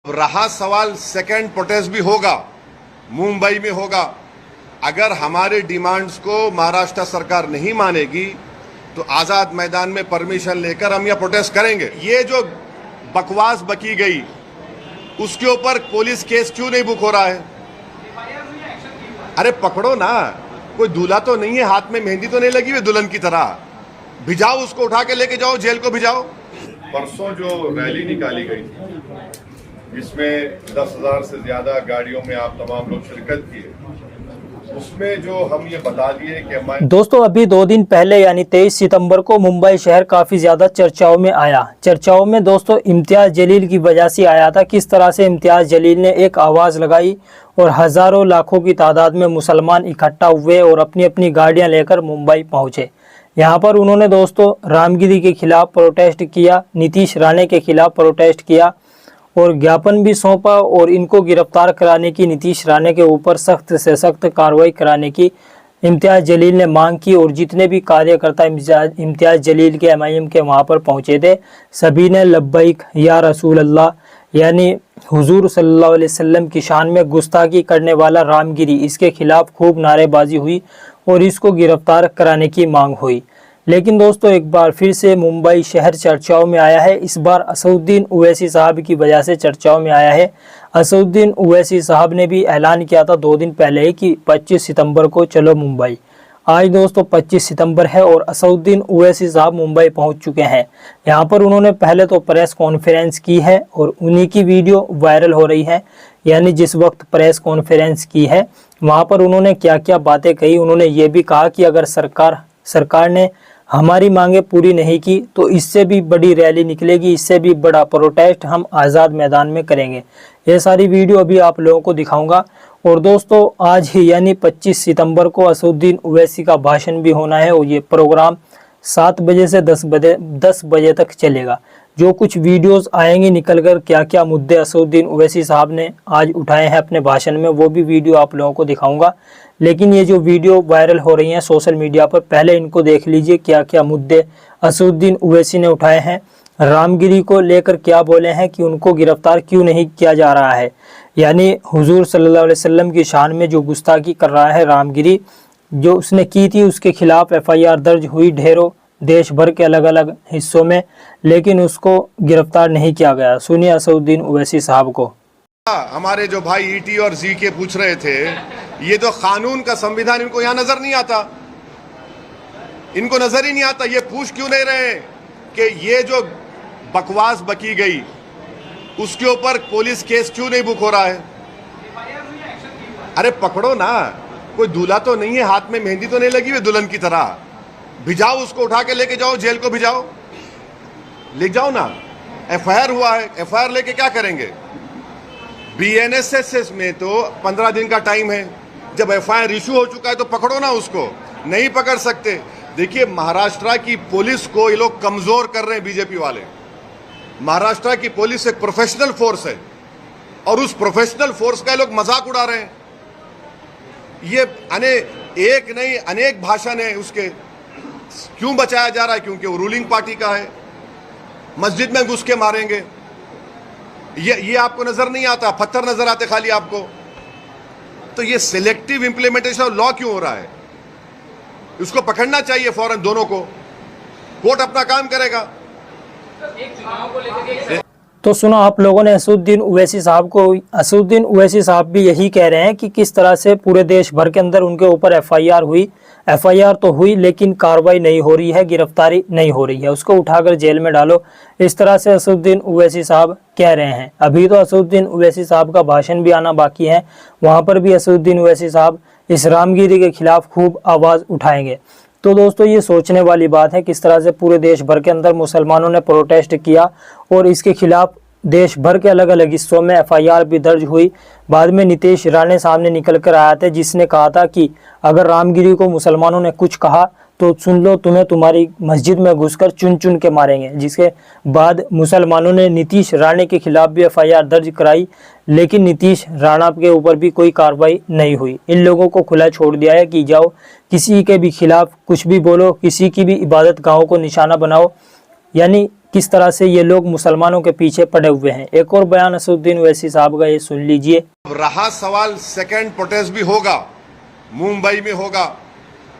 रहा सवाल second protest भी होगा, मुंबई में होगा। अगर हमारे डिमांड्स को महाराष्ट्र सरकार नहीं मानेगी तो आजाद मैदान में परमिशन लेकर हम यह प्रोटेस्ट करेंगे। ये जो बकवास बकी गई उसके ऊपर पुलिस केस क्यों नहीं बुक हो रहा है? अरे पकड़ो ना, कोई दूल्हा तो नहीं है, हाथ में मेहंदी तो नहीं लगी हुई दुल्हन की तरह, भिजाओ उसको, उठा के लेके जाओ, जेल को भिजाओ। परसों जो रैली निकाली गई थी जिसमें 10,000 से ज्यादा गाड़ियों में आप तमाम लोग शिरकत किए, उसमें जो हम ये बता दिए कि दोस्तों अभी 2 दिन पहले यानी 23 सितंबर को मुंबई शहर काफ़ी ज़्यादा चर्चाओं में आया। चर्चाओं में दोस्तों इम्तियाज़ जलील की वजह से आया था। किस तरह से इम्तियाज़ जलील ने एक आवाज़ लगाई और हज़ारों लाखों की तादाद में मुसलमान इकट्ठा हुए और अपनी अपनी गाड़ियां लेकर मुंबई पहुंचे। यहां पर उन्होंने दोस्तों रामगिरी के खिलाफ प्रोटेस्ट किया, नीतीश राणे के खिलाफ प्रोटेस्ट किया और ज्ञापन भी सौंपा और इनको गिरफ्तार कराने की, नीतीश राणे के ऊपर सख्त से सख्त कार्रवाई कराने की इम्तियाज़ जलील ने मांग की। और जितने भी कार्यकर्ता इम्तियाज़ जलील के MIM के वहाँ पर पहुँचे थे, सभी ने लब्बैक या रसूल अल्लाह यानी हुजूर सल्लल्लाहु अलैहि वसल्लम की शान में गुस्ताखी करने वाला रामगिरी, इसके खिलाफ खूब नारेबाजी हुई और इसको गिरफ्तार कराने की मांग हुई। लेकिन दोस्तों एक बार फिर से मुंबई शहर चर्चाओं में आया है। इस बार असदुद्दीन ओवैसी साहब की वजह से चर्चाओं में आया है। असदुद्दीन ओवैसी साहब ने भी ऐलान किया था 2 दिन पहले ही कि 25 सितंबर को चलो मुंबई। आज दोस्तों 25 सितंबर है और असदुद्दीन ओवैसी साहब मुंबई पहुंच चुके हैं। यहां पर उन्होंने पहले तो प्रेस कॉन्फ्रेंस की है और उन्हीं की वीडियो वायरल हो रही है। यानी जिस वक्त प्रेस कॉन्फ्रेंस की है वहां पर उन्होंने क्या क्या बातें कही। उन्होंने ये भी कहा कि अगर सरकार ने हमारी मांगे पूरी नहीं की तो इससे भी बड़ी रैली निकलेगी, इससे भी बड़ा प्रोटेस्ट हम आज़ाद मैदान में करेंगे। ये सारी वीडियो अभी आप लोगों को दिखाऊंगा। और दोस्तों आज ही यानी 25 सितंबर को असदुद्दीन ओवैसी का भाषण भी होना है और ये प्रोग्राम 7 बजे से 10 बजे तक चलेगा। जो कुछ वीडियोस आएंगे निकल कर, क्या क्या मुद्दे असदुद्दीन ओवैसी साहब ने आज उठाए हैं अपने भाषण में, वो भी वीडियो आप लोगों को दिखाऊंगा। लेकिन ये जो वीडियो वायरल हो रही हैं सोशल मीडिया पर, पहले इनको देख लीजिए क्या क्या मुद्दे असदुद्दीन ओवैसी ने उठाए हैं। रामगिरी को लेकर क्या बोले हैं कि उनको गिरफ्तार क्यों नहीं किया जा रहा है, यानी हुजूर सल्लल्लाहु अलैहि वसल्लम की शान में जो गुस्ताखी कर रहा है रामगिरी, जो उसने की थी उसके खिलाफ FIR दर्ज हुई ढेरों देश भर के अलग अलग हिस्सों में, लेकिन उसको गिरफ्तार नहीं किया गया। सुनिए असदुद्दीन ओवैसी साहब को। हमारे जो भाई ET और ZK पूछ रहे थे, ये तो कानून का संविधान इनको यहाँ नजर नहीं आता, इनको नजर ही नहीं आता। ये पूछ क्यों नहीं रहे कि ये जो बकवास बकी गई उसके ऊपर पुलिस केस क्यों नहीं बुक हो रहा है? अरे पकड़ो ना, कोई दूल्हा तो नहीं है, हाथ में मेहंदी तो नहीं लगी हुई दुल्हन की तरह, भिजाओ उसको, उठा के लेके जाओ, जेल को भिजाओ, ले जाओ ना। FIR हुआ है, FIR लेके क्या करेंगे? BNSS में तो 15 दिन का टाइम है। जब FIR इशू हो चुका है तो पकड़ो ना उसको, नहीं पकड़ सकते। देखिए महाराष्ट्र की पुलिस को ये लोग कमजोर कर रहे हैं बीजेपी वाले। महाराष्ट्र की पुलिस एक प्रोफेशनल फोर्स है और उस प्रोफेशनल फोर्स का ये लोग मजाक उड़ा रहे हैं। ये एक नहीं अनेक भाषण है उसके। क्यों बचाया जा रहा है? क्योंकि वो रूलिंग पार्टी का है। मस्जिद में घुस के मारेंगे, ये आपको नजर नहीं आता, पत्थर नजर आते खाली आपको। तो ये सिलेक्टिव इंप्लीमेंटेशन ऑफ लॉ क्यों हो रहा है? इसको पकड़ना चाहिए फौरन दोनों को, कोर्ट अपना काम करेगा। तो सुना आप लोगों ने असदुद्दीन ओवैसी साहब को। असदुद्दीन ओवैसी साहब भी यही कह रहे हैं कि किस तरह से पूरे देश भर के अंदर उनके ऊपर FIR हुई। FIR तो हुई लेकिन कार्रवाई नहीं हो रही है, गिरफ्तारी नहीं हो रही है, उसको उठाकर जेल में डालो। इस तरह से असदुद्दीन ओवैसी साहब कह रहे हैं। अभी तो असदुद्दीन ओवैसी साहब का भाषण भी आना बाकी है, वहाँ पर भी असदुद्दीन ओवैसी साहब इस रामगिरी के खिलाफ खूब आवाज़ उठाएंगे। तो दोस्तों ये सोचने वाली बात है किस तरह से पूरे देश भर के अंदर मुसलमानों ने प्रोटेस्ट किया और इसके खिलाफ देश भर के अलग अलग हिस्सों में FIR भी दर्ज हुई। बाद में नीतीश राणे सामने निकल कर आया था जिसने कहा था कि अगर रामगिरी को मुसलमानों ने कुछ कहा तो सुन लो, तुम्हें तुम्हारी मस्जिद में घुसकर चुन चुन के मारेंगे। जिसके बाद मुसलमानों ने नीतीश राणे के खिलाफ भी FIR दर्ज कराई, लेकिन नीतीश राणा के ऊपर भी कोई कार्रवाई नहीं हुई। इन लोगों को खुला छोड़ दिया है कि जाओ किसी के भी खिलाफ कुछ भी बोलो, किसी की भी इबादत गाहों को निशाना बनाओ, यानी किस तरह से ये लोग मुसलमानों के पीछे पड़े हुए हैं। एक और बयान असदुद्दीन ओवैसी साहब का, ये सुन लीजिए। अब रहा सवाल सेकंड प्रोटेस्ट भी होगा, मुंबई में होगा।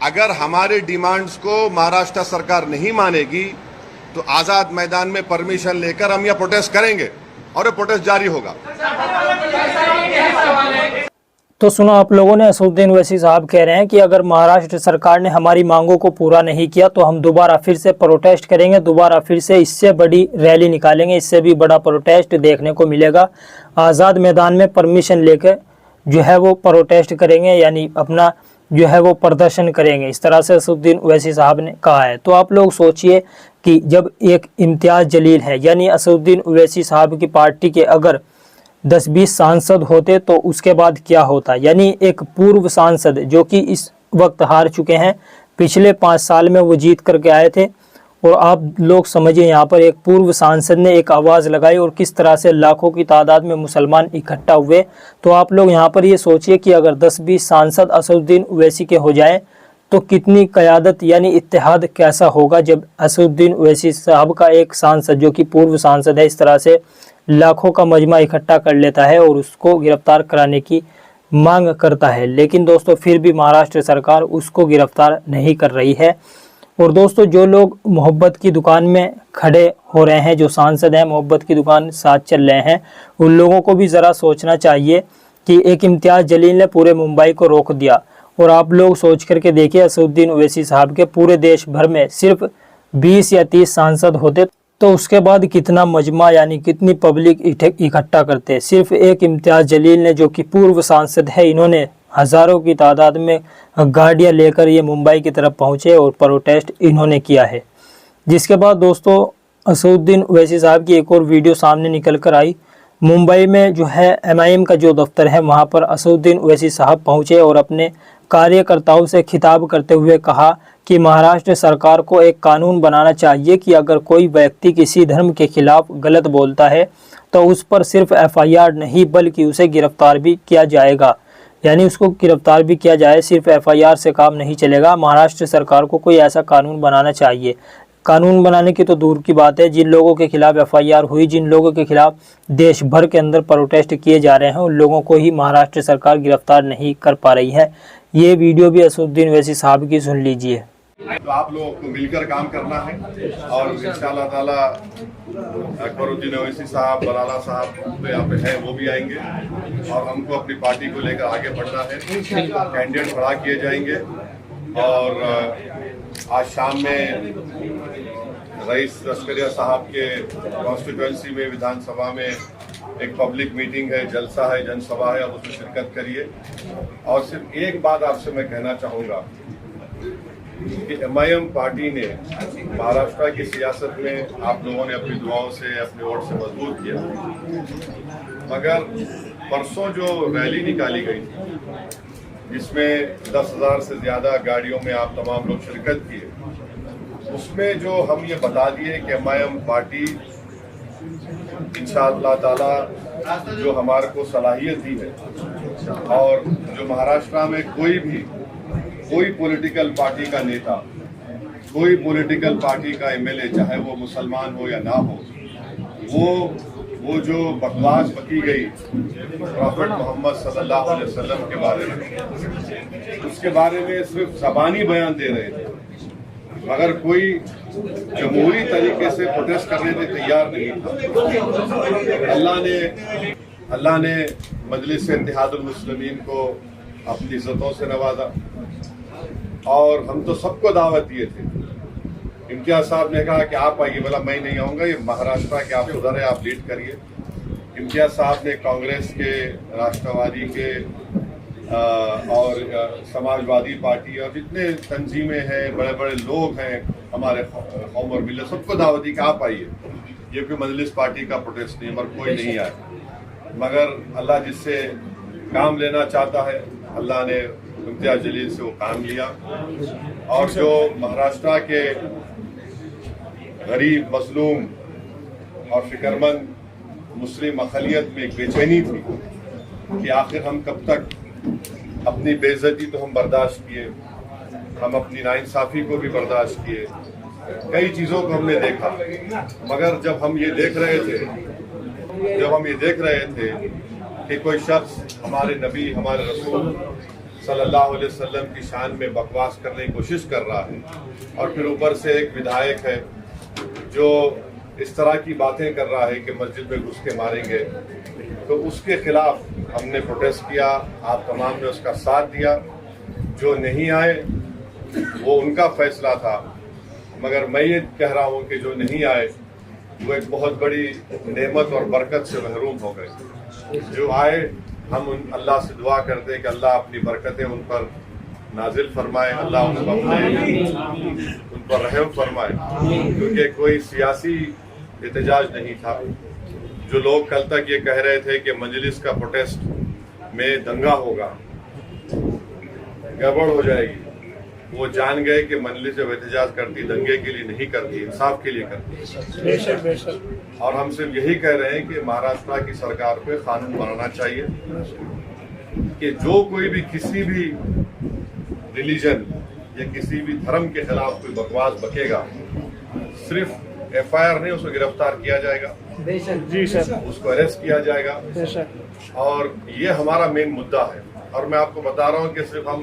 अगर हमारे डिमांड्स को महाराष्ट्र सरकार नहीं मानेगी तो आजाद मैदान में परमिशन लेकर हम यह प्रोटेस्ट करेंगे और ये प्रोटेस्ट जारी होगा। तो सुनो आप लोगों ने, असदुद्दीन ओवैसी साहब कह रहे हैं कि अगर महाराष्ट्र सरकार ने हमारी मांगों को पूरा नहीं किया तो हम दोबारा फिर से प्रोटेस्ट करेंगे, दोबारा फिर से इससे बड़ी रैली निकालेंगे, इससे भी बड़ा प्रोटेस्ट देखने को मिलेगा। आज़ाद मैदान में परमिशन लेकर जो है वो प्रोटेस्ट करेंगे, यानी अपना जो है वो प्रदर्शन करेंगे। इस तरह से असदुद्दीन ओवैसी साहब ने कहा है। तो आप लोग सोचिए कि जब एक इम्तियाज़ जलील है, यानी असदुद्दीन ओवैसी साहब की पार्टी के अगर 10-20 सांसद होते तो उसके बाद क्या होता। यानी एक पूर्व सांसद जो कि इस वक्त हार चुके हैं, पिछले 5 साल में वो जीत करके आए थे, और आप लोग समझिए यहाँ पर एक पूर्व सांसद ने एक आवाज़ लगाई और किस तरह से लाखों की तादाद में मुसलमान इकट्ठा हुए। तो आप लोग यहाँ पर ये सोचिए कि अगर 10-20 सांसद असदुद्दीन ओवैसी के हो जाएं तो कितनी क़यादत यानी इत्तेहाद कैसा होगा, जब असदुद्दीन ओवैसी साहब का एक सांसद जो कि पूर्व सांसद है इस तरह से लाखों का मजमा इकट्ठा कर लेता है और उसको गिरफ्तार कराने की मांग करता है। लेकिन दोस्तों फिर भी महाराष्ट्र सरकार उसको गिरफ्तार नहीं कर रही है। और दोस्तों जो लोग मोहब्बत की दुकान में खड़े हो रहे हैं, जो सांसद हैं मोहब्बत की दुकान साथ चल रहे हैं, उन लोगों को भी ज़रा सोचना चाहिए कि एक इम्तियाज़ जलील ने पूरे मुंबई को रोक दिया। और आप लोग सोच करके देखिए, असदुद्दीन ओवैसी साहब के पूरे देश भर में सिर्फ 20 या 30 सांसद होते तो उसके बाद कितना मजमा यानी कितनी पब्लिक इकट्ठा करते। सिर्फ एक इम्तियाज़ जलील ने जो कि पूर्व सांसद है, इन्होंने हज़ारों की तादाद में गाड़ियाँ लेकर ये मुंबई की तरफ पहुँचे और प्रोटेस्ट इन्होंने किया है। जिसके बाद दोस्तों असदुद्दीन ओवैसी साहब की एक और वीडियो सामने निकल कर आई। मुंबई में जो है MIM का जो दफ्तर है वहाँ पर असदुद्दीन ओवैसी साहब पहुँचे और अपने कार्यकर्ताओं से खिताब करते हुए कहा कि महाराष्ट्र सरकार को एक कानून बनाना चाहिए कि अगर कोई व्यक्ति किसी धर्म के खिलाफ गलत बोलता है तो उस पर सिर्फ FIR नहीं बल्कि उसे गिरफ्तार भी किया जाएगा। यानी उसको गिरफ्तार भी किया जाए, सिर्फ FIR से काम नहीं चलेगा। महाराष्ट्र सरकार को कोई ऐसा कानून बनाना चाहिए। कानून बनाने की तो दूर की बात है, जिन लोगों के खिलाफ FIR हुई, जिन लोगों के खिलाफ देश भर के अंदर प्रोटेस्ट किए जा रहे हैं, उन लोगों को ही महाराष्ट्र सरकार गिरफ्तार नहीं कर पा रही है। ये वीडियो भी असदुद्दीन ओवैसी साहब की सुन लीजिए। तो आप लोगों को मिलकर काम करना है और इंशाअल्लाह ताला अकबरुद्दीन ओवैसी साहब, बलाला साहब तो यहाँ पे है, वो भी आएंगे और हमको अपनी पार्टी को लेकर आगे बढ़ना है। कैंडिडेट खड़ा किए जाएंगे और आज शाम में रईस लश्करिया साहब के कॉन्स्टिट्यूएंसी में विधानसभा में एक पब्लिक मीटिंग है, जलसा है, जनसभा है, आप उसमें शिरकत करिए। और सिर्फ एक बात आपसे मैं कहना चाहूँगा कि MIM पार्टी ने महाराष्ट्र की सियासत में आप लोगों ने अपनी दुआओं से, अपने वोट से मजबूत किया, मगर परसों जो रैली निकाली गई थी जिसमें 10,000 से ज़्यादा गाड़ियों में आप तमाम लोग शिरकत किए, उसमें जो हम ये बता दिए कि MIM पार्टी इंशाअल्लाह ताला जो हमारे को सलाहियत दी है और जो महाराष्ट्र में कोई पॉलिटिकल पार्टी का नेता, कोई पॉलिटिकल पार्टी का MLA, चाहे वो मुसलमान हो या ना हो, वो जो बकवास बकी गई प्रॉफेट मोहम्मद सल्लल्लाहु अलैहि वसल्लम के बारे में, उसके बारे में सिर्फ ज़बानी बयान दे रहे थे, मगर कोई जमहूरी तरीके से प्रोटेस्ट करने में तैयार नहीं था। अल्लाह ने मजलिस इत्तेहादुल मुस्लिमीन को अपनी इज्जतों से नवाजा और हम तो सबको दावत दिए थे। इम्तियाज साहब ने कहा कि आप आइए, बोला मैं नहीं आऊँगा, ये महाराष्ट्र के आप उधर है, आप लीड करिए। इम्तियाज साहब ने कांग्रेस के, राष्ट्रवादी के और समाजवादी पार्टी और जितने तंजीमें हैं, बड़े बड़े लोग हैं हमारे कौम और मिल्लत, सबको दावत दी कि आप आइए। ये कोई मजलिस पार्टी का प्रोटेस्ट नहीं, मगर कोई नहीं आया। मगर अल्लाह जिससे काम लेना चाहता है, अल्लाह ने इम्तियाज जलील से वो काम लिया। और जो महाराष्ट्र के गरीब, मजलूम और फिक्रमंद मुस्लिम अक़लियत में एक बेचैनी थी कि आखिर हम कब तक अपनी बेइज्जती तो हम बर्दाश्त किए, हम अपनी नाइंसाफ़ी को भी बर्दाश्त किए, कई चीज़ों को हमने देखा, मगर जब हम ये देख रहे थे कि कोई शख्स हमारे नबी, हमारे रसूल सल्लल्लाहु अलैहि वसल्लम की शान में बकवास करने की कोशिश कर रहा है और फिर ऊपर से एक विधायक है जो इस तरह की बातें कर रहा है कि मस्जिद में घुस के मारेंगे, तो उसके खिलाफ हमने प्रोटेस्ट किया। आप तमाम ने उसका साथ दिया। जो नहीं आए वो उनका फैसला था, मगर मैं ये कह रहा हूँ कि जो नहीं आए वो एक बहुत बड़ी नेमत और बरकत से महरूम हो गए। जो आए हम अल्लाह से दुआ करते हैं कि अल्लाह अपनी बरकतें उन पर नाजिल फरमाए, अल्लाह उन पर रहम फरमाए, क्योंकि कोई सियासी एहतजाज नहीं था। जो लोग कल तक ये कह रहे थे कि मजलिस का प्रोटेस्ट में दंगा होगा, गड़बड़ हो जाएगी, वो जान गए कि मजलिस जब एहतजाज करती दंगे के लिए नहीं करती, इंसाफ के लिए करती। बेशक बेशक। और हम सिर्फ यही कह रहे हैं कि महाराष्ट्र की सरकार पे कानून बनाना चाहिए कि जो कोई भी किसी भी रिलीजन या किसी भी धर्म के खिलाफ कोई बकवास बकेगा, सिर्फ FIR नहीं, उसको गिरफ्तार किया जाएगा, जी सर, उसको अरेस्ट किया जाएगा। बेशक। और ये हमारा मेन मुद्दा है। और मैं आपको बता रहा हूँ कि सिर्फ हम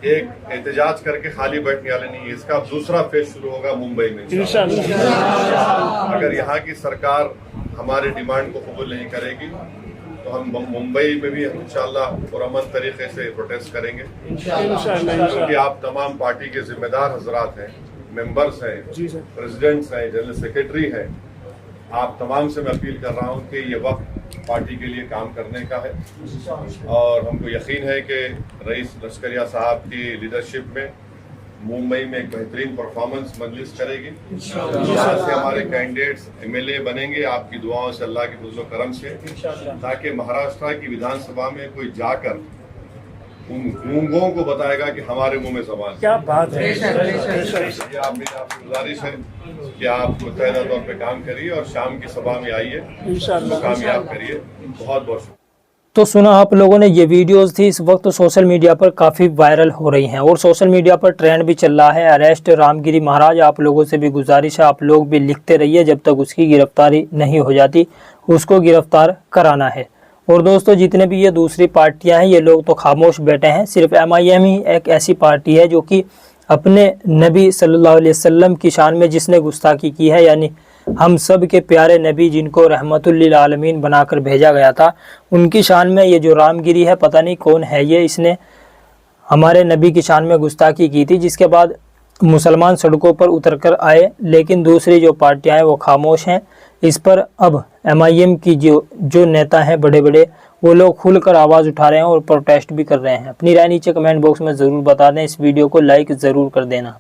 एक एहतजाज करके खाली बैठने वाले नहीं है, इसका दूसरा फेज शुरू होगा मुंबई में। इंशाअल्लाह। अगर यहाँ की सरकार हमारे डिमांड को कबूल नहीं करेगी तो हम मुंबई में भी इंशाअल्लाह पुरअमन तरीके से प्रोटेस्ट करेंगे, क्योंकि आप तमाम पार्टी के जिम्मेदार हजरात हैं, मेंबर्स हैं, प्रेसिडेंट्स हैं, जनरल सेक्रेटरी हैं। आप तमाम से मैं अपील कर रहा हूं कि ये वक्त पार्टी के लिए काम करने का है और हमको यकीन है कि रईस लश्करिया साहब की लीडरशिप में मुंबई में एक बेहतरीन परफॉर्मेंस मजलिस करेगी। यहाँ से हमारे कैंडिडेट्स MLA बनेंगे आपकी दुआओं से, अल्लाह के फजल करम से, ताकि महाराष्ट्र की विधानसभा में कोई जाकर उन गूंगों को बताएगा कि हमारे मुंह में ज़बान। क्या बात है। ये आप मेरी आपसे गुजारिश है कि आप मुतहदा तौर पे काम करिए और शाम की सभा में आइए, इंशाअल्लाह कामयाब करिए। बहुत बहुत तो सुना आप लोगों ने, ये वीडियोस थी इस वक्त सोशल मीडिया पर काफ़ी वायरल हो रही हैं और सोशल मीडिया पर ट्रेंड भी चल रहा है अरेस्ट रामगिरी महाराज। आप लोगों से भी गुजारिश है, आप लोग भी लिखते रहिए, जब तक उसकी गिरफ्तारी नहीं हो जाती उसको गिरफ्तार कराना है। और दोस्तों, जितने भी ये दूसरी पार्टियां हैं, ये लोग तो खामोश बैठे हैं। सिर्फ MIM ही एक ऐसी पार्टी है जो कि अपने नबी सल्लल्लाहु अलैहि वसल्लम की शान में जिसने गुस्ताखी की है, यानी हम सब के प्यारे नबी जिनको रहमतुल लिल आलमीन बनाकर भेजा गया था, उनकी शान में ये जो रामगिरी है, पता नहीं कौन है ये, इसने हमारे नबी की शान में गुस्ताखी की थी, जिसके बाद मुसलमान सड़कों पर उतरकर आए। लेकिन दूसरी जो पार्टियां हैं वो खामोश हैं। इस पर अब MIM की जो नेता हैं बड़े बड़े, वो लोग खुलकर आवाज़ उठा रहे हैं और प्रोटेस्ट भी कर रहे हैं। अपनी राय नीचे कमेंट बॉक्स में ज़रूर बता दें। इस वीडियो को लाइक ज़रूर कर देना।